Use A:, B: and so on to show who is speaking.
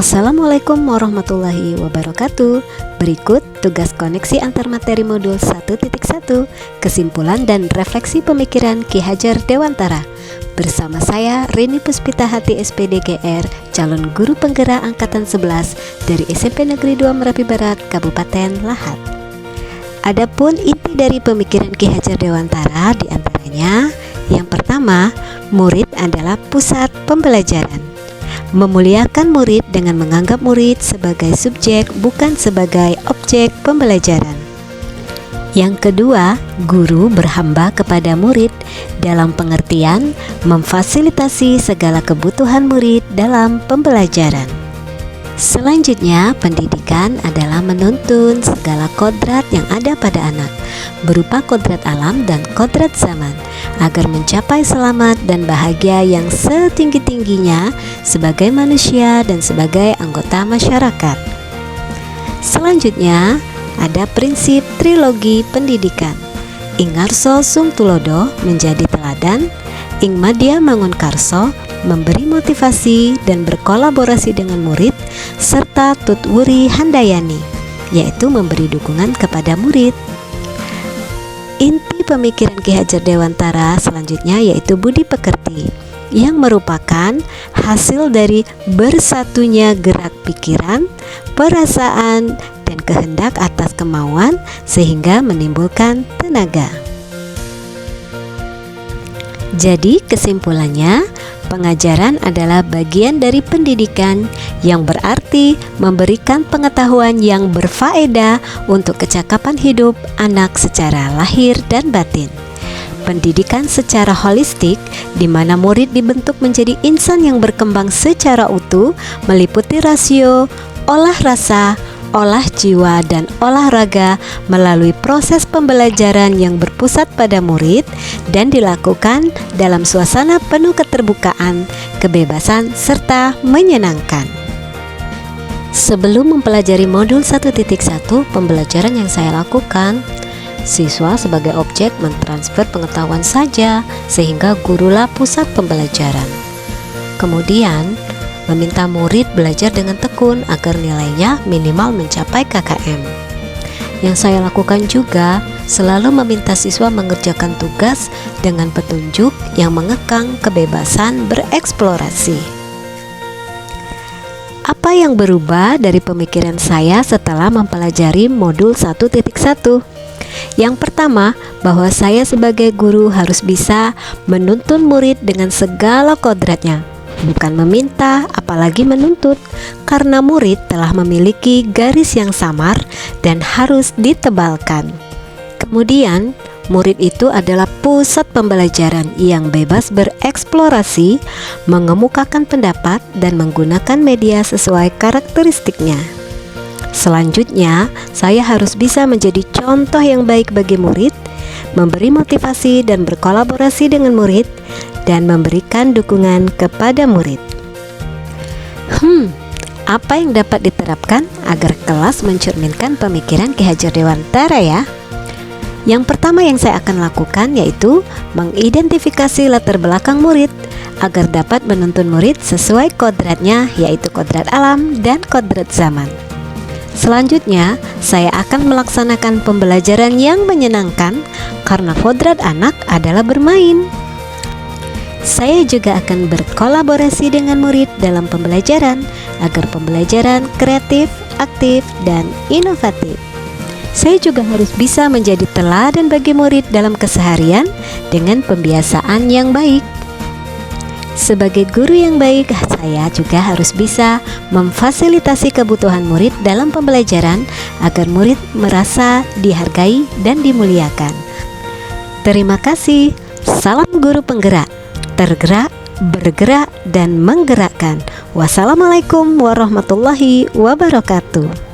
A: Assalamualaikum warahmatullahi wabarakatuh. Berikut tugas koneksi antar materi modul 1.1, kesimpulan dan refleksi pemikiran Ki Hajar Dewantara. Bersama saya Rini Puspita Hati SPDGR, calon guru penggerak angkatan 11 dari SMP Negeri 2 Merapi Barat, Kabupaten Lahat. Adapun inti dari pemikiran Ki Hajar Dewantara diantaranya: yang pertama, murid adalah pusat pembelajaran. Memuliakan murid dengan menganggap murid sebagai subjek bukan sebagai objek pembelajaran. Yang kedua, guru berhamba kepada murid dalam pengertian memfasilitasi segala kebutuhan murid dalam pembelajaran. Selanjutnya, pendidikan adalah menuntun segala kodrat yang ada pada anak, berupa kodrat alam dan kodrat zaman, agar mencapai selamat dan bahagia yang setinggi-tingginya sebagai manusia dan sebagai anggota masyarakat. Selanjutnya, ada prinsip trilogi pendidikan. Ing ngarso sung tulodo, menjadi teladan. Ing madya mangun karso, memberi motivasi dan berkolaborasi dengan murid, serta tutwuri handayani, yaitu memberi dukungan kepada murid. Inti pemikiran Ki Hajar Dewantara selanjutnya yaitu budi pekerti, yang merupakan hasil dari bersatunya gerak pikiran, perasaan, dan kehendak atas kemauan sehingga menimbulkan tenaga. Jadi kesimpulannya, pengajaran adalah bagian dari pendidikan yang berarti memberikan pengetahuan yang berfaedah untuk kecakapan hidup anak secara lahir dan batin. Pendidikan secara holistik, di mana murid dibentuk menjadi insan yang berkembang secara utuh, meliputi rasio, olah rasa, olah jiwa, dan olahraga melalui proses pembelajaran yang berpusat pada murid dan dilakukan dalam suasana penuh keterbukaan, kebebasan, serta menyenangkan. Sebelum mempelajari modul 1.1, pembelajaran yang saya lakukan, siswa sebagai objek mentransfer pengetahuan saja, sehingga gurulah pusat pembelajaran. Kemudian meminta murid belajar dengan tekun agar nilainya minimal mencapai KKM. Yang saya lakukan juga selalu meminta siswa mengerjakan tugas dengan petunjuk yang mengekang kebebasan bereksplorasi. Apa yang berubah dari pemikiran saya setelah mempelajari modul 1.1? Yang pertama, bahwa saya sebagai guru harus bisa menuntun murid dengan segala kodratnya, bukan meminta, apalagi menuntut, karena murid telah memiliki garis yang samar dan harus ditebalkan. Kemudian, murid itu adalah pusat pembelajaran yang bebas bereksplorasi, mengemukakan pendapat, dan menggunakan media sesuai karakteristiknya. Selanjutnya, saya harus bisa menjadi contoh yang baik bagi murid, memberi motivasi dan berkolaborasi dengan murid, dan memberikan dukungan kepada murid. Apa yang dapat diterapkan agar kelas mencerminkan pemikiran Ki Hajar Dewantara ya? Yang pertama yang saya akan lakukan yaitu mengidentifikasi latar belakang murid agar dapat menuntun murid sesuai kodratnya, yaitu kodrat alam dan kodrat zaman. Selanjutnya, saya akan melaksanakan pembelajaran yang menyenangkan karena kodrat anak adalah bermain. Saya juga akan berkolaborasi dengan murid dalam pembelajaran agar pembelajaran kreatif, aktif, dan inovatif. Saya juga harus bisa menjadi teladan bagi murid dalam keseharian dengan pembiasaan yang baik. Sebagai guru yang baik, saya juga harus bisa memfasilitasi kebutuhan murid dalam pembelajaran agar murid merasa dihargai dan dimuliakan. Terima kasih. Salam guru penggerak, tergerak, bergerak, dan menggerakkan. Wassalamualaikum warahmatullahi wabarakatuh.